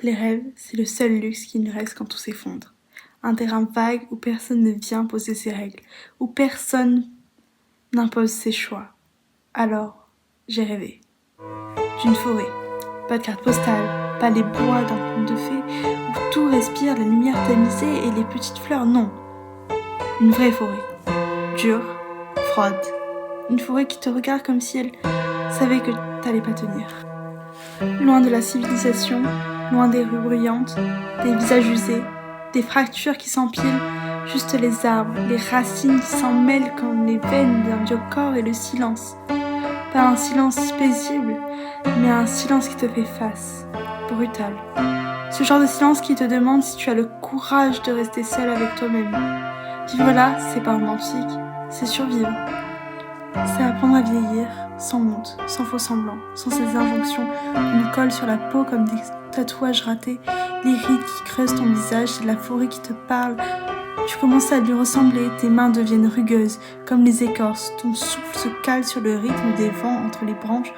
Les rêves, c'est le seul luxe qui nous reste quand tout s'effondre. Un terrain vague où personne ne vient poser ses règles, où personne n'impose ses choix. Alors, j'ai rêvé. D'une forêt. Pas de carte postale, pas les bois d'un conte de fées, où tout respire la lumière tamisée et les petites fleurs, non. Une vraie forêt. Dure, froide. Une forêt qui te regarde comme si elle savait que t'allais pas tenir. Loin de la civilisation, loin des rues bruyantes, des visages usés, des fractures qui s'empilent, juste les arbres, les racines qui s'en mêlent comme les veines d'un vieux corps et le silence. Pas un silence paisible, mais un silence qui te fait face, brutal. Ce genre de silence qui te demande si tu as le courage de rester seul avec toi-même. Vivre là, c'est pas romantique, c'est survivre. C'est apprendre à vieillir, sans honte, sans faux semblants, sans ces injonctions qu'on nous colle sur la peau comme des tatouages ratés, les rides qui creusent ton visage, c'est la forêt qui te parle. Tu commences à lui ressembler, tes mains deviennent rugueuses, comme les écorces, ton souffle se cale sur le rythme des vents entre les branches,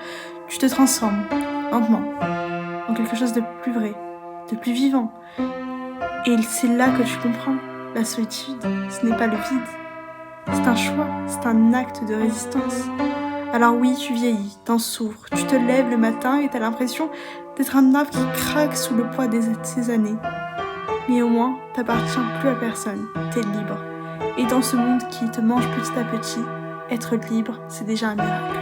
tu te transformes, lentement, en quelque chose de plus vrai, de plus vivant. Et c'est là que tu comprends, la solitude, ce n'est pas le vide. C'est un choix, c'est un acte de résistance. Alors oui, tu vieillis, t'en souffres, tu te lèves le matin et t'as l'impression d'être un arbre qui craque sous le poids de ces années. Mais au moins, t'appartiens plus à personne, t'es libre. Et dans ce monde qui te mange petit à petit, être libre, c'est déjà un miracle.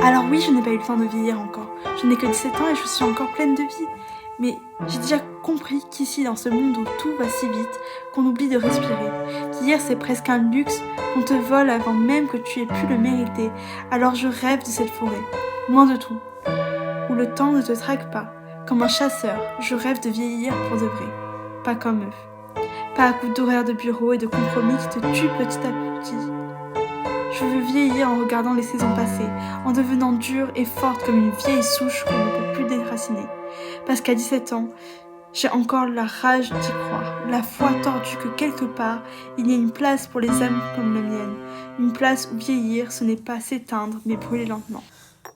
Alors oui, je n'ai pas eu le temps de vieillir encore. Je n'ai que 17 ans et je suis encore pleine de vie. Mais j'ai déjà compris qu'ici, dans ce monde où tout va si vite, qu'on oublie de respirer, qu'hier c'est presque un luxe, qu'on te vole avant même que tu aies pu le mériter. Alors je rêve de cette forêt, loin de tout, où le temps ne te traque pas. Comme un chasseur, je rêve de vieillir pour de vrai, pas comme eux. Pas à coups d'horaires de bureau et de compromis qui te tuent petit à petit. Je veux vieillir en regardant les saisons passer, en devenant dure et forte comme une vieille souche qu'on ne peut plus déraciner. Parce qu'à 17 ans, j'ai encore la rage d'y croire, la foi tordue que quelque part, il y a une place pour les âmes comme la mienne. Une place où vieillir, ce n'est pas s'éteindre, mais brûler lentement.